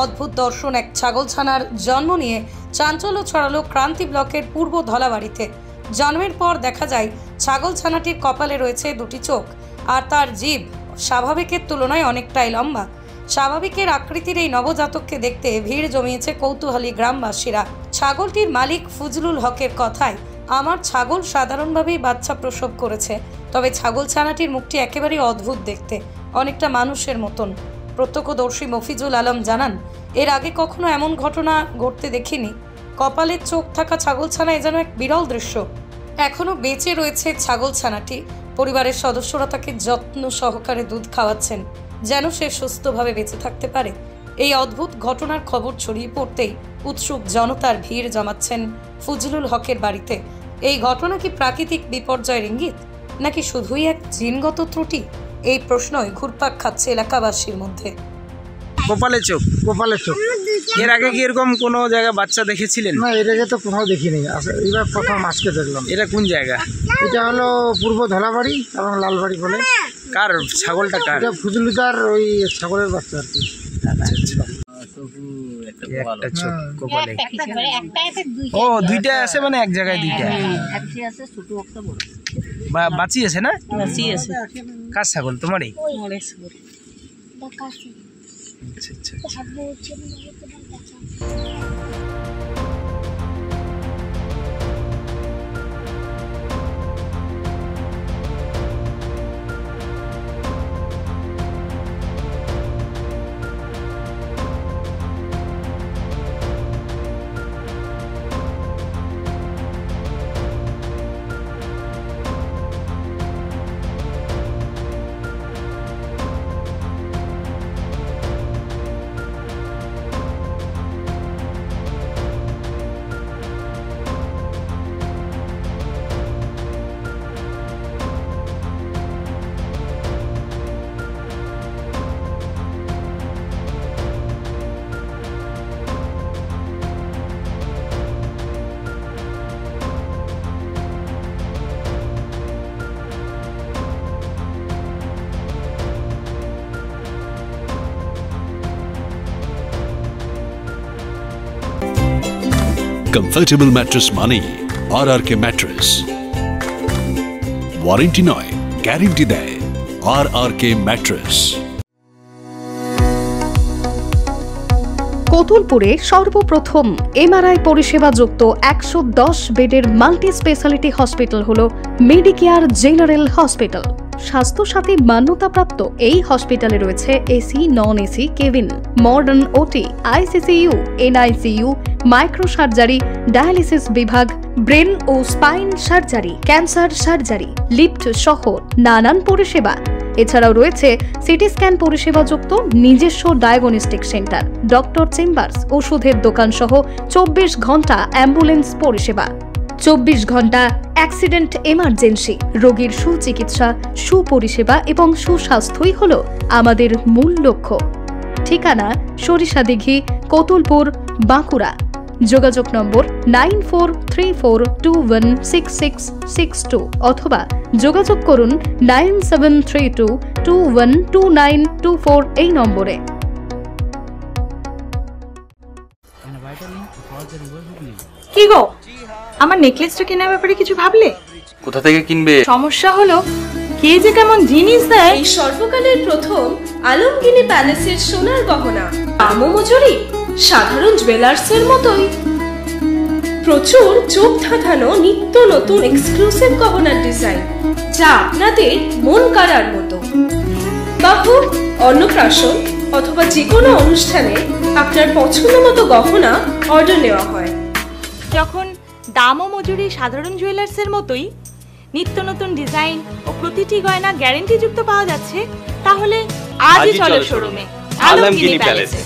অদ্ভুত দর্শন এক ছাগলছানার জন্ম নিয়ে চাঞ্চল্য ছড়ালো ক্রান্তি ব্লকের পূর্ব ধলাবাড়িতে। জন্মের পর দেখা যায় ছাগলছানাটির কপালে রয়েছে দুটি চোখ আর তার জিভ স্বাভাবিকের তুলনায় অনেকটাই লম্বা। স্বাভাবিকের আকৃতির এই নবজাতককে দেখতে ভিড় জমিয়েছে কৌতূহলী গ্রামবাসীরা। ছাগলটির মালিক ফজলুল হকের কথায়, আমার ছাগল সাধারণভাবেই বাচ্চা প্রসব করেছে, তবে ছাগলছানাটির মুখটি একেবারেই অদ্ভুত দেখতে, অনেকটা মানুষের মতন। প্রত্যক্ষদর্শী মফিজুল আলম জানান, এর আগে কখনো এমন ঘটনা ঘটতে দেখিনি। কপালের চোখ থাকা ছাগলছানা যেন এক বিরল দৃশ্য। এখনো বেঁচে রয়েছে ছাগলছানাটি। পরিবারের সদস্যরা তাকে যত্ন সহকারে দুধ খাওয়াচ্ছেন যেন সে সুস্থভাবে বেঁচে থাকতে পারে। এই অদ্ভুত ঘটনার খবর ছড়িয়ে পড়তেই উৎসুক জনতার ভিড় জমাচ্ছেন ফজলুল হকের বাড়িতে। এই ঘটনা কি প্রাকৃতিক বিপর্যয়ের ইঙ্গিত, নাকি শুধুই এক জিনগত ত্রুটি? এই প্রশ্নই ঘুরপাক খাচ্ছে এলাকাবাসীর মধ্যে। কপালের চোখ। এর আগে কি এরকম কোনো জায়গায় বাচ্চা দেখেছিলেন? না, এর আগে তো কোথাও দেখিনি, এইবার প্রথম আজকে দেখলাম। এটা কোন জায়গা? এটা হলো পূর্ব ধলাবাড়ি এবং লালবাড়ি বলে। কার ছাগলটা? কার? এটা ফজলুদার ওই ছাগলের বাচ্চা আর কি। একটা চোখ কপালে। ও দুইটা আছে, মানে এক জায়গায় দুইটা বাঁচি আছে না? কার ছাগল? তোমারই? আচ্ছা আচ্ছা। Comfortable mattress money, RRK mattress. Warranty নয়, গ্যারান্টি দেয় RRK mattress। কোতুলপুরে সর্বপ্রথম এমআরআই পরিষেবা যুক্ত 110 বেডের মাল্টি স্পেশালিটি হসপিটাল হল মেডিকেয়ার জেনারেল হসপিটাল। স্বাস্থ্যসাথী মান্যতাপ্রাপ্ত এই হসপিটালে রয়েছে AC, non AC cabin, modern OT, ICCU, NICU, micro surgery, dialysis বিভাগ, ব্রেন ও spine surgery, cancer surgery, lift সহ নানান পরিষেবা। এছাড়াও রয়েছে সিটি স্ক্যান পরিষেবা যুক্ত নিজস্ব ডায়াগনস্টিক সেন্টার, ডক্টর চেম্বার্স, ওষুধের দোকান সহ 24 ঘন্টা অ্যাম্বুলেন্স পরিষেবা, 24 ঘন্টা অ্যাক্সিডেন্ট এমার্জেন্সি। রোগীর সুচিকিৎসা, সুপরিষেবা এবং সুস্বাস্থ্যই হল আমাদের মূল লক্ষ্য। ঠিকানা সরিষাদিঘি, কোতুলপুর, বাঁকুড়া। যোগাযোগ নম্বর 9434216662 অথবা যোগাযোগ করুন 9732212924 এই নম্বরে। কি গো, আমার নেকলেসটা কেনার ব্যাপারে কিছু ভাবলে? কোথা থেকে কিনবে? সমস্যা হলো কে যে কেমন জিনিস দেয়। এই সর্বকালের প্রথম আলমগিনি প্যালেসের সোনার গহনা, দামও মজুরি সাধারণ জুয়েলার্সের মতোই। প্রচুর চোখ ধাঁধানো নিত্য নতুন এক্সক্লুসিভ গহনার ডিজাইন, যা আপনাদের মন কাড়ার মতো। বাহু, অন্নপ্রাশন অথবা যে কোনো অনুষ্ঠানে আপনার পছন্দ মতো গহনা অর্ডার নেওয়া হয়। যখন দাম ও মজুরি সাধারণ জুয়েলার্সের মতোই, নিত্য নতুন ডিজাইন ও প্রতিটি গয়না গ্যারান্টি যুক্ত পাওয়া যাচ্ছে, তাহলে আজই চলো শোরুমে আলমগিনি প্যালেসে।